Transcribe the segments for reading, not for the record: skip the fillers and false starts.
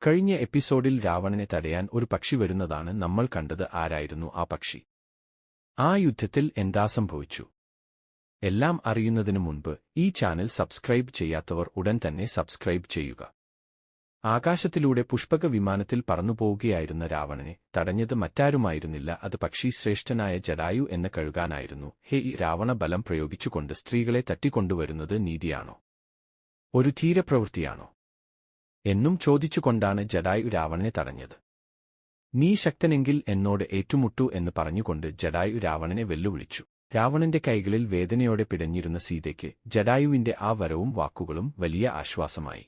കഴിഞ്ഞ എപ്പിസോഡിൽ രാവണനെ തടയാൻ ഒരു പക്ഷി വരുന്നതാണ് നമ്മൾ കണ്ടത്. ആരായിരുന്നു ആ പക്ഷി? ആ യുദ്ധത്തിൽ എന്താ സംഭവിച്ചു? എല്ലാം അറിയുന്നതിനു മുൻപ് ഈ ചാനൽ സബ്സ്ക്രൈബ് ചെയ്യാത്തവർ ഉടൻ തന്നെ സബ്സ്ക്രൈബ് ചെയ്യുക. ആകാശത്തിലൂടെ പുഷ്പക വിമാനത്തിൽ പറന്നുപോവുകയായിരുന്ന രാവണനെ തടഞ്ഞത് മറ്റാരുമായിരുന്നില്ല, അത് പക്ഷി ശ്രേഷ്ഠനായ ജടായു എന്ന കഴുകാനായിരുന്നു. ഈ രാവണ ബലം പ്രയോഗിച്ചുകൊണ്ട് സ്ത്രീകളെ തട്ടിക്കൊണ്ടുവരുന്നത് നീതിയാണോ, ഒരു ധീരപ്രവൃത്തിയാണോ എന്നും ചോദിച്ചുകൊണ്ടാണ് ജടായു രാവണനെ തടഞ്ഞത്. നീ ശക്തനെങ്കിൽ എന്നോട് ഏറ്റുമുട്ടു എന്ന് പറഞ്ഞുകൊണ്ട് ജടായു രാവണനെ വെല്ലുവിളിച്ചു. രാവണന്റെ കൈകളിൽ വേദനയോടെ പിടഞ്ഞിരുന്ന സീതയ്ക്ക് ജടായുവിന്റെ ആ വരവും വാക്കുകളും വലിയ ആശ്വാസമായി.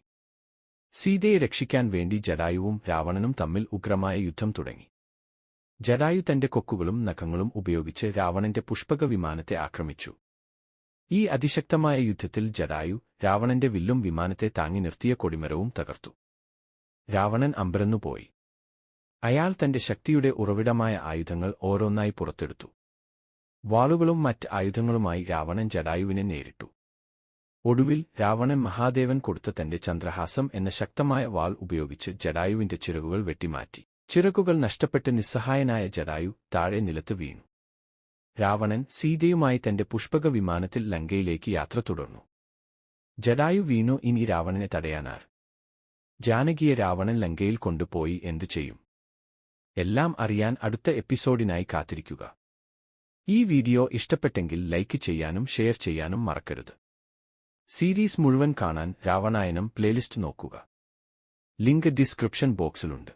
സീതയെ രക്ഷിക്കാൻ വേണ്ടി ജടായുവും രാവണനും തമ്മിൽ ഉഗ്രമായ യുദ്ധം തുടങ്ങി. ജടായു തന്റെ കൊക്കുകളും നഖങ്ങളും ഉപയോഗിച്ച് രാവണന്റെ പുഷ്പക വിമാനത്തെ ആക്രമിച്ചു. ഈ അതിശക്തമായ യുദ്ധത്തിൽ ജടായു രാവണന്റെ വില്ലും വിമാനത്തെ താങ്ങി നിർത്തിയ കൊടിമരവും തകർത്തു. രാവണൻ അമ്പരന്നുപോയി. അയാൾ തന്റെ ശക്തിയുടെ ഉറവിടമായ ആയുധങ്ങൾ ഓരോന്നായി പുറത്തെടുത്തു. വാളുകളും മറ്റ് ആയുധങ്ങളുമായി രാവണൻ ജടായുവിനെ നേരിട്ടു. ഒടുവിൽ രാവണൻ മഹാദേവൻ കൊടുത്ത തന്റെ ചന്ദ്രഹാസം എന്ന ശക്തമായ വാൾ ഉപയോഗിച്ച് ജടായുവിന്റെ ചിറകുകൾ വെട്ടിമാറ്റി. ചിറകുകൾ നഷ്ടപ്പെട്ട് നിസ്സഹായനായ ജടായു താഴെ നിലത്ത് വീണു. രാവണൻ സീതയുമായി തന്റെ പുഷ്പക വിമാനത്തിൽ ലങ്കയിലേക്ക് യാത്ര തുടർന്നു. ജടായു വീണു. ഇനി രാവണനെ തടയാനാർ? ജാനകിയെ രാവണൻ ലങ്കയിൽ കൊണ്ടുപോയി എന്തു ചെയ്യും? എല്ലാം അറിയാൻ അടുത്ത എപ്പിസോഡിനായി കാത്തിരിക്കുക. ഈ വീഡിയോ ഇഷ്ടപ്പെട്ടെങ്കിൽ ലൈക്ക് ചെയ്യാനും ഷെയർ ചെയ്യാനും മറക്കരുത്. സീരീസ് മുഴുവൻ കാണാൻ രാവണായനം പ്ലേലിസ്റ്റ് നോക്കുക. Link description ബോക്സിലുണ്ട്.